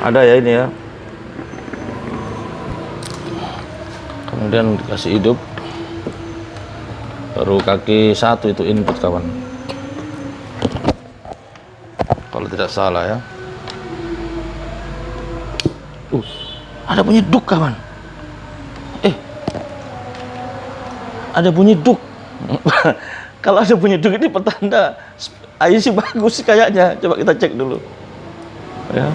Ada ya ini ya. Kemudian dikasih hidup. Baru kaki 1 itu input kawan. Kalau tidak salah ya. Ada bunyi duk kawan. Ada bunyi duk. Kalau ada bunyi duk ini pertanda IC bagus kayaknya. Coba kita cek dulu. Ya.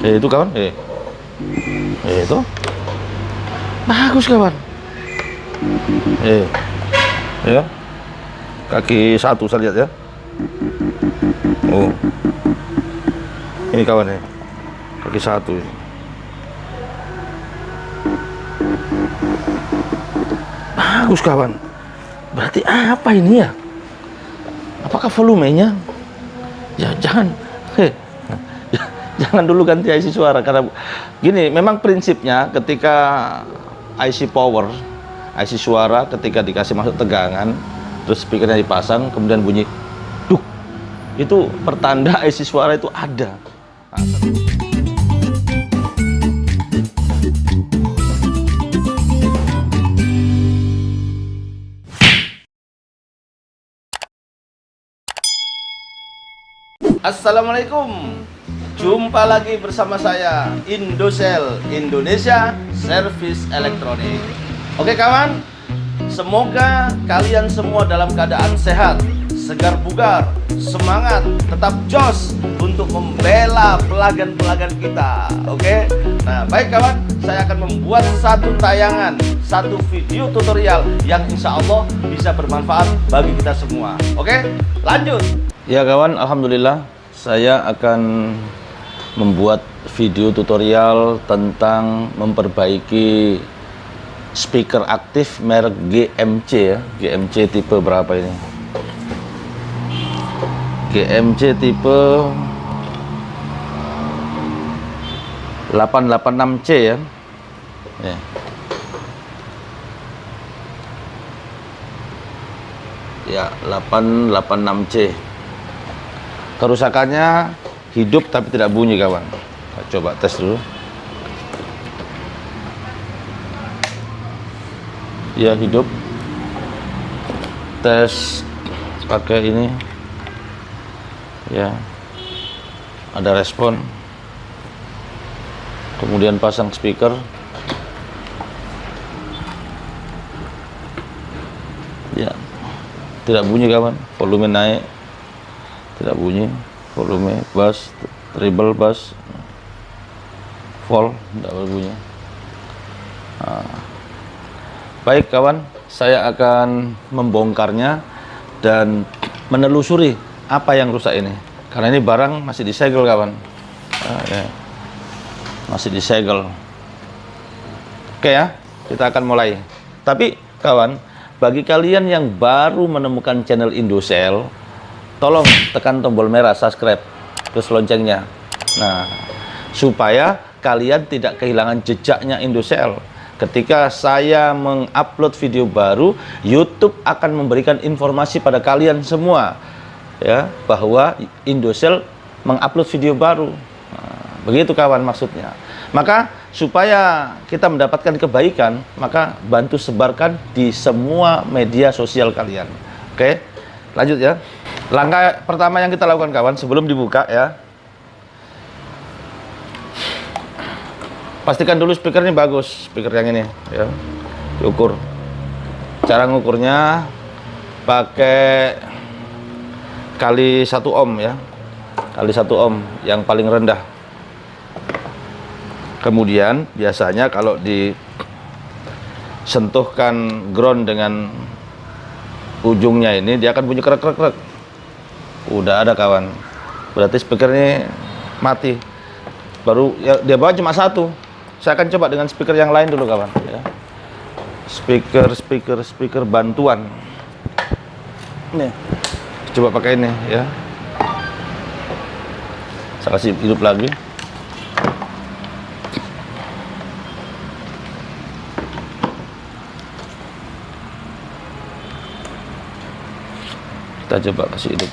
Itu kawan. Itu bagus kawan. Ya. Kaki 1 saya lihat ya. Oh. Ini kawan ya. Kaki 1 ini. Bagus kawan. Berarti apa ini ya? Apakah volumenya? Ya jangan. Jangan dulu ganti IC suara karena gini, memang prinsipnya ketika IC power, IC suara ketika dikasih masuk tegangan, terus speakernya dipasang, kemudian bunyi duk, itu pertanda IC suara itu ada. Assalamualaikum. Jumpa lagi bersama saya Indocell Indonesia Service Elektronik. Oke kawan, semoga kalian semua dalam keadaan sehat, segar bugar, semangat, tetap jos untuk membela pelanggan-pelanggan kita. Oke. Nah, baik kawan, saya akan membuat satu tayangan, satu video tutorial yang insya Allah bisa bermanfaat bagi kita semua. Oke, lanjut. Ya kawan, alhamdulillah saya akan membuat video tutorial tentang memperbaiki speaker aktif merek GMC ya. GMC tipe berapa ini? GMC tipe 886C ya. Ya, 886C. Kerusakannya hidup tapi tidak bunyi kawan. Kita coba tes dulu. Ya, hidup. Tes pakai ini. Ya. Ada respon. Kemudian pasang speaker. Ya. Tidak bunyi kawan. Volume naik. Tidak bunyi. Volume bass, treble bass, vol, tidak berbunyi. Baik kawan, saya akan membongkarnya dan menelusuri apa yang rusak ini. Karena ini barang masih disegel kawan. Masih disegel. Oke ya, kita akan mulai. Tapi kawan, bagi kalian yang baru menemukan channel Indocell, tolong tekan tombol merah subscribe, terus loncengnya. Nah, supaya kalian tidak kehilangan jejaknya Indocell. Ketika saya mengupload video baru, YouTube akan memberikan informasi pada kalian semua ya, bahwa Indocell mengupload video baru. Nah, begitu kawan maksudnya. Maka supaya kita mendapatkan kebaikan, maka bantu sebarkan di semua media sosial kalian. Oke, lanjut ya. Langkah pertama yang kita lakukan kawan, sebelum dibuka ya, pastikan dulu speaker ini bagus, speaker yang ini ya, diukur. Cara ngukurnya pakai kali 1 ohm ya, kali 1 ohm yang paling rendah. Kemudian biasanya kalau disentuhkan ground dengan ujungnya ini, dia akan bunyi krek-krek-krek. Udah ada kawan, berarti speaker ini mati. Baru ya, dia bawa cuma 1. Saya akan coba dengan speaker yang lain dulu kawan ya. Speaker bantuan. Nih, coba pakai ini ya. Saya kasih hidup lagi. Kita coba kasih hidup.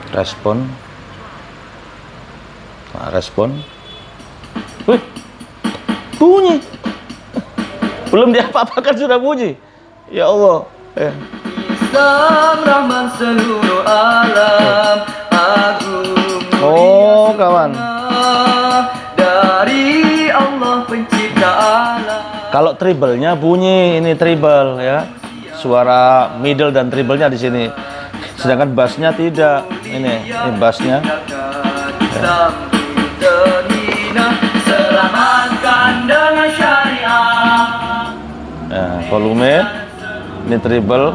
Respon. Nah, respon. Wih, bunyi. Belum diapa-apakan sudah bunyi. Ya Allah. Islam rahman seluruh alam, agung Oh, kawan. dari Allah pencipta alam. Kalau treble-nya bunyi, ini treble ya. Suara middle dan treble-nya di sini. Sedangkan bass-nya tidak. Ini bass-nya. Islam terhina, selamatkan dengan syariat. Nah, volume. Ini treble.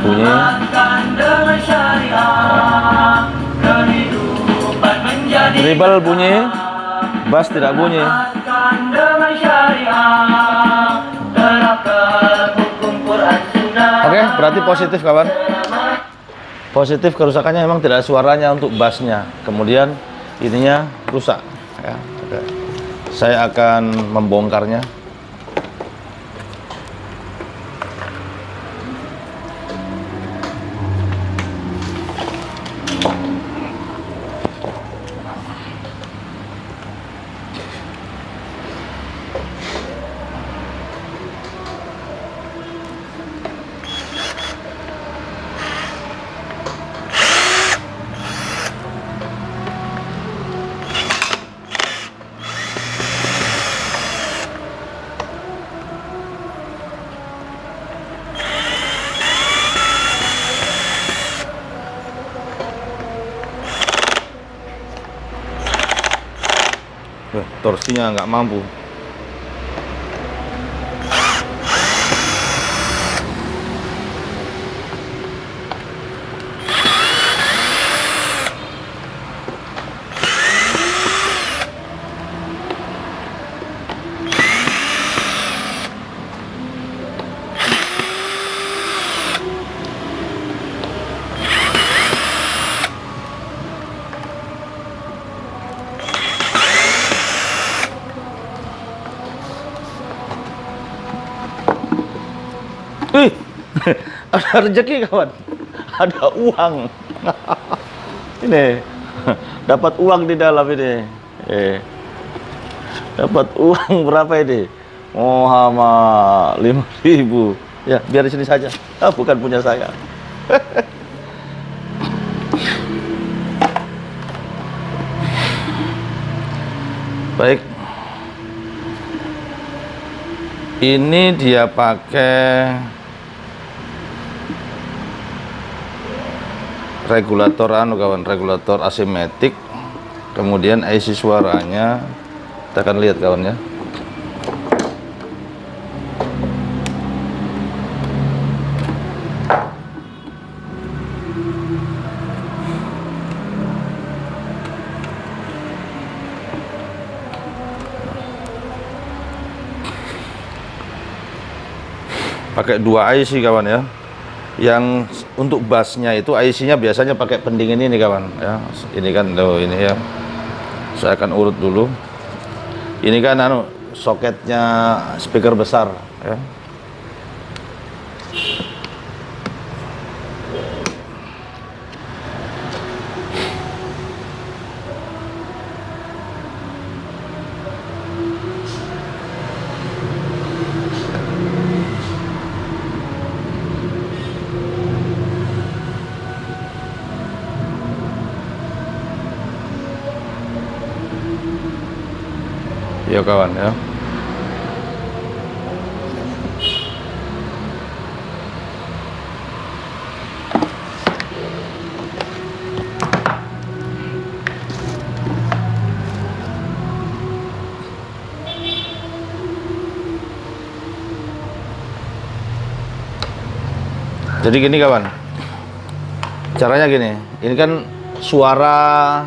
Bunyi. Selamatkan dengan syariat. Kehidupan menjadi Treble bunyi. Bass tidak bunyi. Selamatkan dengan syariat. Terapkan hukum Quran Sunnah. Oke, berarti positif kawan. Positif kerusakannya memang tidak ada suaranya untuk bassnya. Kemudian ininya rusak. Ya, oke. Saya akan membongkarnya. Torsinya nggak mampu. Wih, ada rezeki kawan, ada uang. Ini dapat uang di dalam ini. Dapat uang berapa ini? Muhammad 5.000. Ya, biar di sini saja. Bukan punya saya. Baik. Ini dia pakai regulator kawan, regulator asimetik. Kemudian IC suaranya kita akan lihat kawan ya. Pakai 2 IC kawan ya. Yang untuk bassnya itu IC-nya biasanya pakai pendingin ini kawan ya. Ini kan ini ya. Saya akan urut dulu. Ini kan soketnya speaker besar ya. Ya kawan ya. Jadi gini kawan, caranya gini. Ini kan suara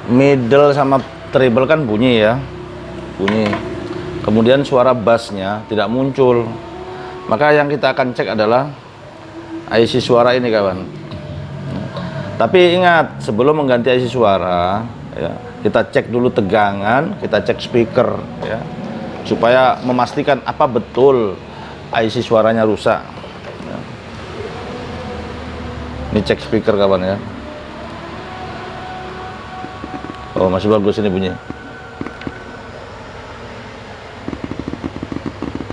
middle sama treble kan bunyi ya, bunyi. Kemudian suara bassnya tidak muncul. Maka yang kita akan cek adalah IC suara ini kawan. Tapi ingat, sebelum mengganti IC suara ya, kita cek dulu tegangan, kita cek speaker ya. supaya memastikan apa betul IC suaranya rusak. Ya. Ini cek speaker kawan ya. Oh, masih bagus ini bunyi.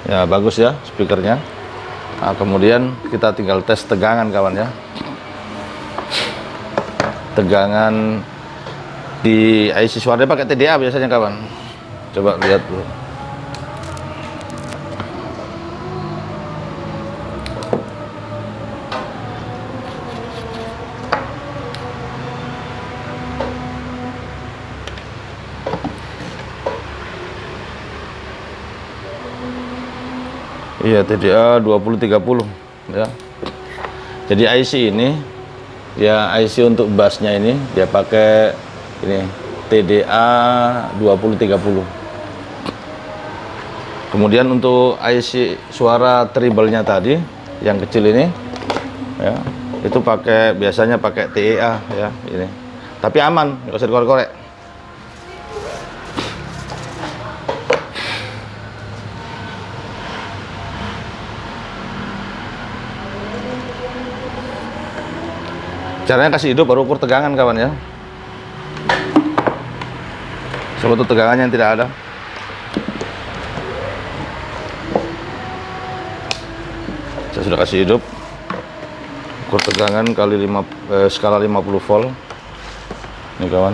Ya, bagus ya speakernya. Nah, kemudian kita tinggal tes tegangan kawan ya. Tegangan di IC suaranya pakai TDA biasanya kawan. Coba lihat dulu. Iya, TDA 2030 ya. Jadi IC ini ya, IC untuk bassnya ini dia pakai ini TDA 2030. Kemudian untuk IC suara treble-nya tadi yang kecil ini ya, itu biasanya pakai TEA ya ini. Tapi aman, nggak usah dikorek-korek. Caranya kasih hidup baru ukur tegangan kawan ya. Sebab itu tegangannya yang tidak ada. Saya sudah kasih hidup. Ukur tegangan kali skala 50 volt. Ini kawan.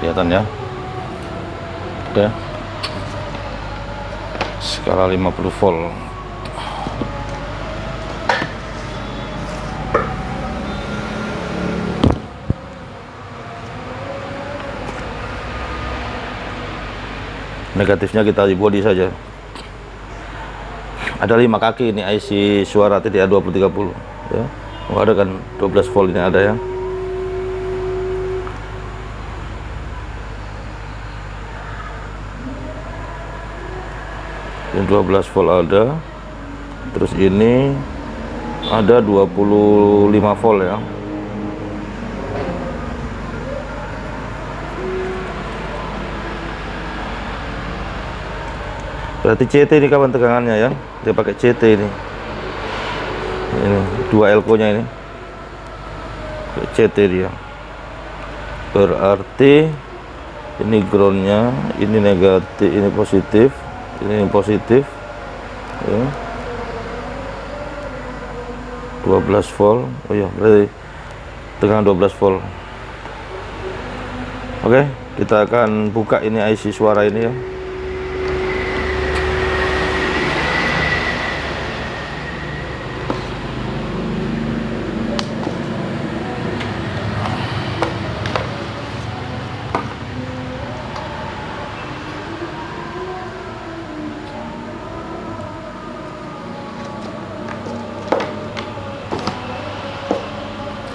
Kelihatan ya. Oke. Skala 50 volt. Negatifnya kita di body saja. Ada 5 kaki ini IC suara TDA 2030 ya. Oh, ada kan 12 volt ini ada ya. Yang 12 volt ada. Terus ini ada 25 volt ya. Berarti CT ini kawan tegangannya ya. Dia pakai CT ini. Ini 2 elko nya ini. CT dia. Berarti ini groundnya, ini negatif, ini positif. Ini positif ya. 12 volt. Oh ya, berarti tegangan 12 volt. Oke, kita akan buka ini IC suara ini ya.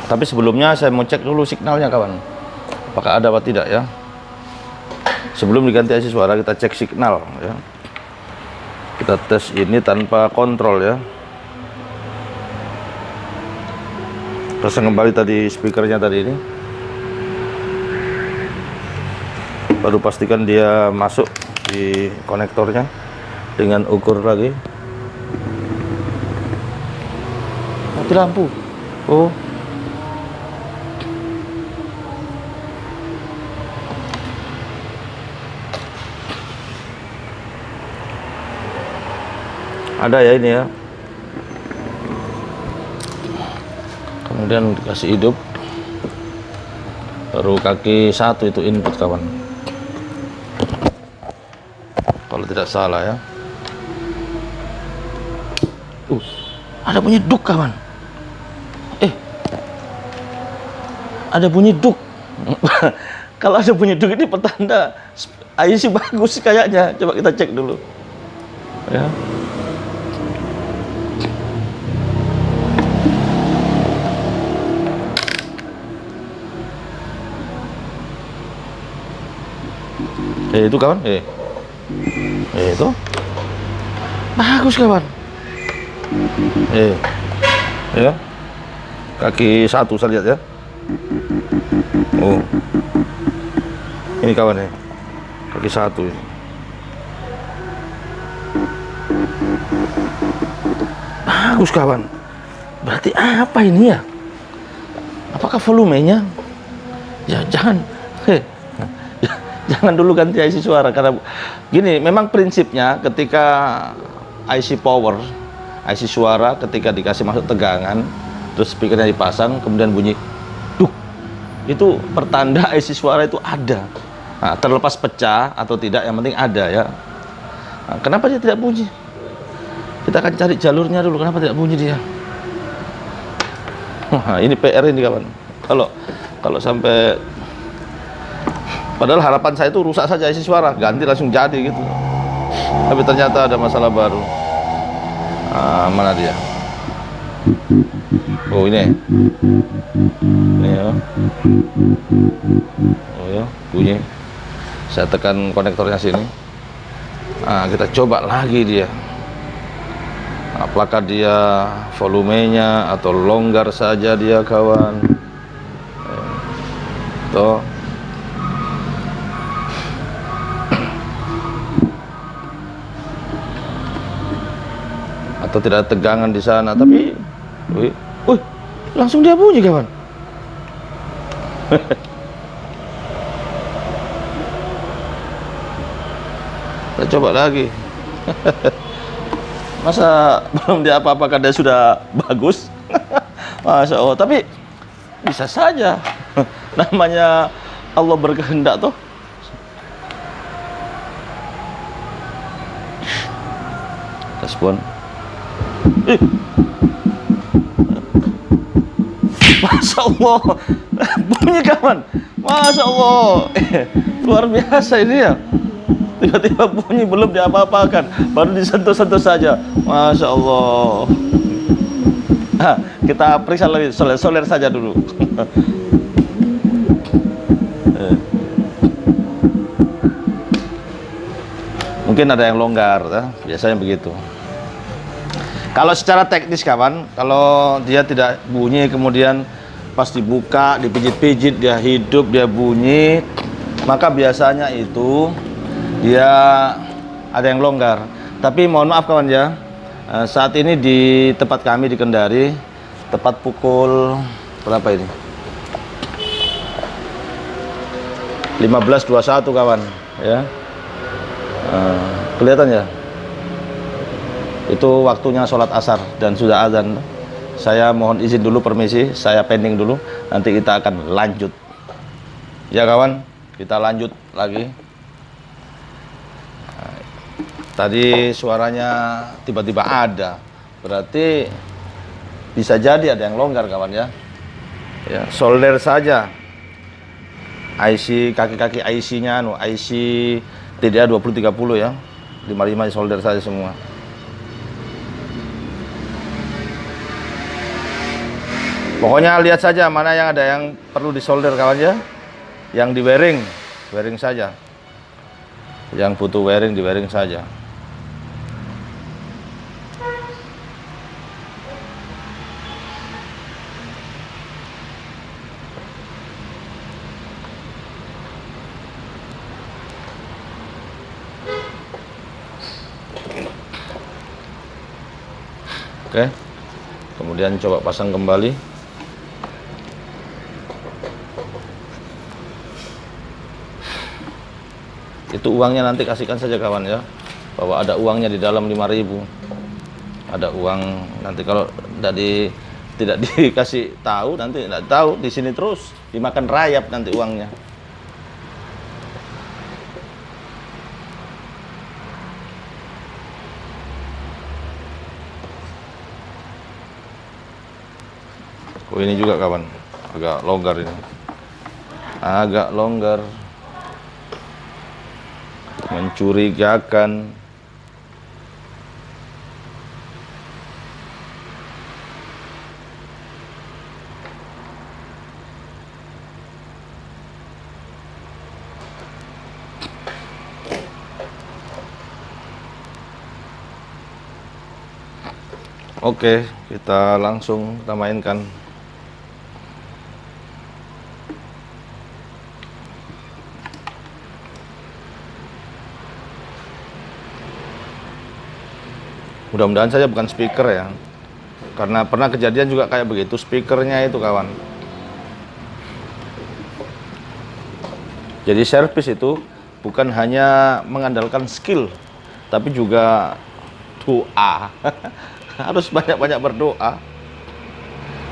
Tapi sebelumnya saya mau cek dulu signalnya kawan, apakah ada apa tidak ya. Sebelum diganti IC suara kita cek signal ya. Kita tes ini tanpa kontrol ya. Pasang kembali tadi speakernya tadi ini. Baru pastikan dia masuk di konektornya dengan ukur lagi. Mati lampu. Oh. Ada ya ini ya. Kemudian dikasih hidup. Baru kaki 1 itu input kawan. Kalau tidak salah ya. Ada bunyi duk kawan. Ada bunyi duk. Kalau ada bunyi duk ini petanda IC bagus kayaknya. Coba kita cek dulu. Ya. Itu kawan, itu bagus kawan. Ya, kaki satu saya lihat ya. Oh, ini kawan ya, kaki satu ini. Bagus kawan. Berarti apa ini ya? Apakah volumenya? Ya jangan, jangan dulu ganti IC suara karena gini. Memang prinsipnya ketika IC power, IC suara ketika dikasih masuk tegangan, terus speakernya dipasang, kemudian bunyi, duh, itu pertanda IC suara itu ada. Nah, terlepas pecah atau tidak, yang penting ada ya. Nah, kenapa dia tidak bunyi? Kita akan cari jalurnya dulu. Kenapa tidak bunyi dia? Wah, ini PR ini kawan. Kalau sampai, padahal harapan saya itu rusak saja isi suara, ganti langsung jadi gitu. Tapi ternyata ada masalah baru. Mana dia? Oh ini. Ini ya. Oh ya, bunyi. Saya tekan konektornya sini. Kita coba lagi dia. Apakah dia volumenya atau longgar saja dia kawan? Tuh. Atau tidak ada tegangan di sana, tapi wih, langsung dia bunyi kawan. Kita coba lagi. Masa belum dia apa-apakan dia sudah bagus? Masya Allah. Tapi bisa saja. Namanya Allah berkehendak toh. Respon. Masya Allah. Bunyi kawan. Masya Allah. Luar biasa ini ya. Tiba-tiba bunyi, belum diapa-apakan, baru disentuh-sentuh saja. Masya Allah. Kita periksa lagi, soler saja dulu. Mungkin ada yang longgar ya? Biasanya begitu. Kalau secara teknis kawan, kalau dia tidak bunyi, kemudian pas dibuka, dipijit-pijit, dia hidup, dia bunyi, maka biasanya itu dia ada yang longgar. Tapi mohon maaf kawan ya, saat ini di tempat kami di Kendari, tepat pukul berapa ini? 15.21 kawan ya. Kelihatan ya, itu waktunya sholat asar dan sudah azan. Saya mohon izin dulu, permisi, saya pending dulu, nanti kita akan lanjut ya kawan. Kita lanjut lagi. Tadi suaranya tiba-tiba ada, berarti bisa jadi ada yang longgar kawan ya. Ya, solder saja IC, kaki-kaki IC-nya, IC TDA 2030 ya, 55 solder saja semua. Pokoknya lihat saja mana yang ada yang perlu disolder kawan ya. Yang di wiring saja. Yang butuh wiring di wiring saja. Oke, kemudian coba pasang kembali. Itu uangnya nanti kasihkan saja kawan ya, bahwa ada uangnya di dalam 5.000. Ada uang nanti, kalau tidak dikasih tahu, nanti tidak tahu, di sini terus dimakan rayap nanti uangnya. Oh ini juga kawan, agak longgar ini, agak longgar, mencurigakan. Oke, kita langsung kita mainkan. Mudah-mudahan saja bukan speaker ya, karena pernah kejadian juga kayak begitu, speakernya itu kawan. Jadi servis itu bukan hanya mengandalkan skill, tapi juga doa. Harus banyak-banyak berdoa,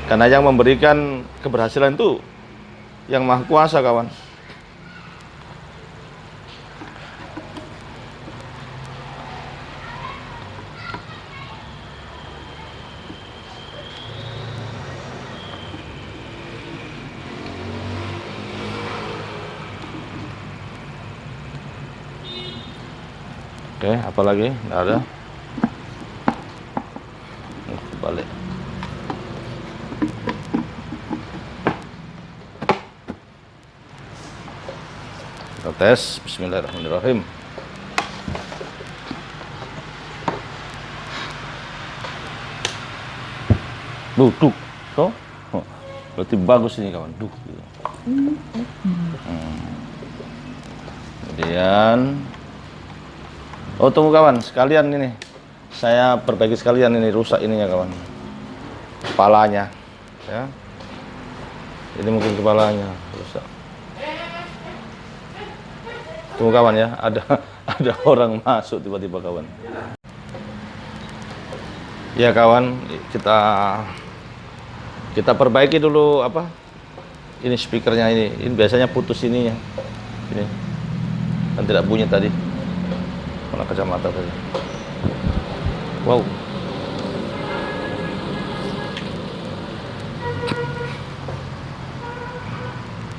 karena yang memberikan keberhasilan itu yang Maha Kuasa kawan. Oke, apalagi? Nggak ada. Balik. Kita tes. Bismillahirrahmanirrahim. Duk. So, berarti bagus ini kawan. Duk. Kemudian, oh tunggu kawan, sekalian ini. Saya perbaiki sekalian ini, rusak ininya kawan. Kepalanya. Ya. Ini mungkin kepalanya rusak. Tunggu kawan ya, ada orang masuk tiba-tiba kawan. Ya kawan, kita perbaiki dulu apa? Ini speakernya ini biasanya putus ininya. Ini kan tidak bunyi tadi. Mana kacamata tadi? Wow.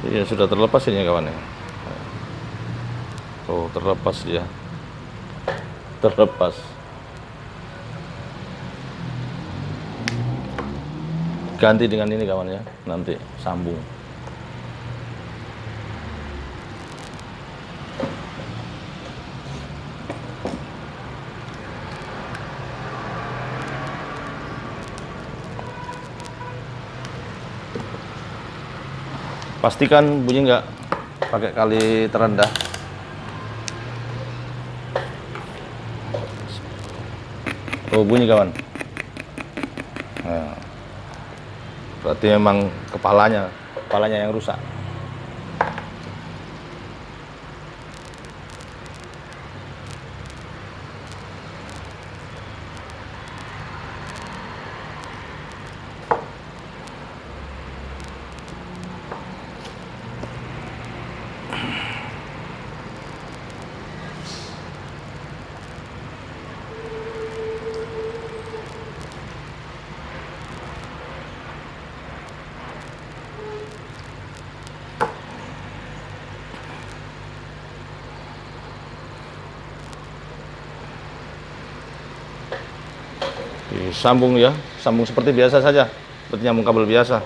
Iya sudah terlepas ini kawan ya. Oh terlepas dia. Terlepas. Ganti dengan ini kawan ya. Nanti sambung. Pastikan bunyi nggak pakai kali terendah. Oh bunyi kawan. Nah, berarti memang kepalanya yang rusak. Disambung ya, sambung seperti biasa saja, seperti nyambung kabel biasa.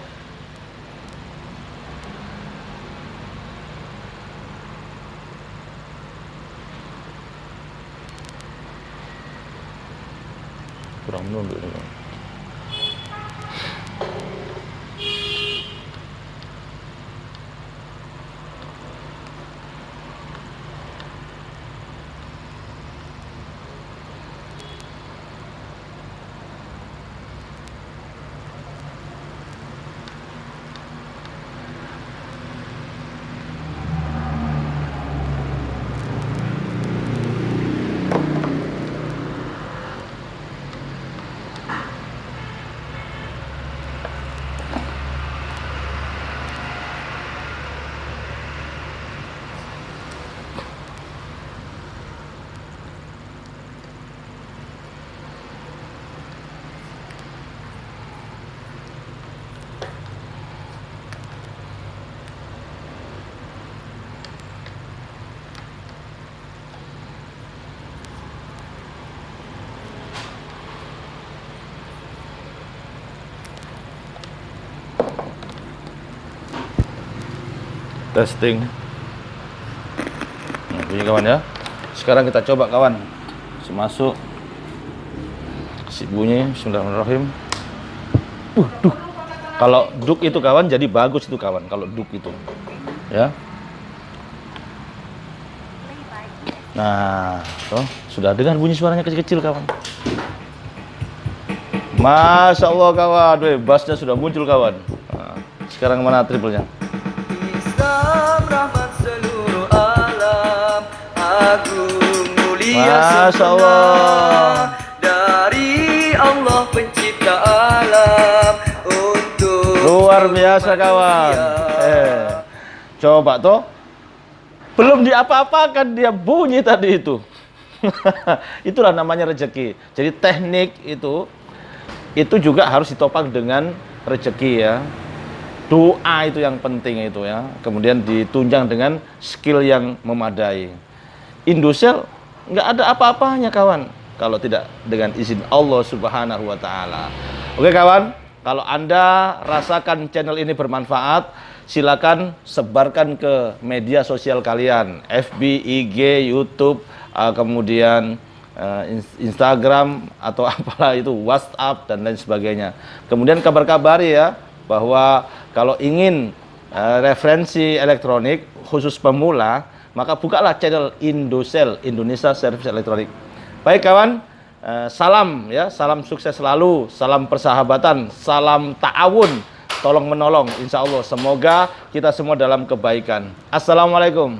Kurang menunduk ini. Testing. Nah, bunyi kawan ya. Sekarang kita coba kawan. Masuk Si bunyi, bismillahirrahmanirrahim. Duk. Kalau duk itu kawan, jadi bagus itu kawan. Kalau duk itu, ya. Nah, tuh, sudah dengar bunyi suaranya kecil-kecil kawan. Masya Allah kawan, bassnya sudah muncul kawan. Nah, sekarang mana triplenya? Islam rahmat seluruh alam, agung mulia Masya Allah. dari Allah pencipta alam untuk Luar biasa kawan. Coba toh, belum diapa-apakan dia bunyi tadi itu. Itulah namanya rezeki. Jadi teknik itu juga harus ditopang dengan rezeki ya. Doa itu yang penting itu ya. Kemudian ditunjang dengan skill yang memadai. Indosel nggak ada apa-apanya kawan kalau tidak dengan izin Allah Subhanahu wa taala. Oke kawan, kalau Anda rasakan channel ini bermanfaat, silakan sebarkan ke media sosial kalian, FB, IG, YouTube, kemudian Instagram atau apalah itu, WhatsApp dan lain sebagainya. Kemudian kabar-kabari ya bahwa kalau ingin referensi elektronik khusus pemula, maka bukalah channel Indosel, Indonesia Service Elektronik. Baik kawan, salam ya, salam sukses selalu, salam persahabatan, salam ta'awun, tolong menolong, insya Allah. Semoga kita semua dalam kebaikan. Assalamualaikum.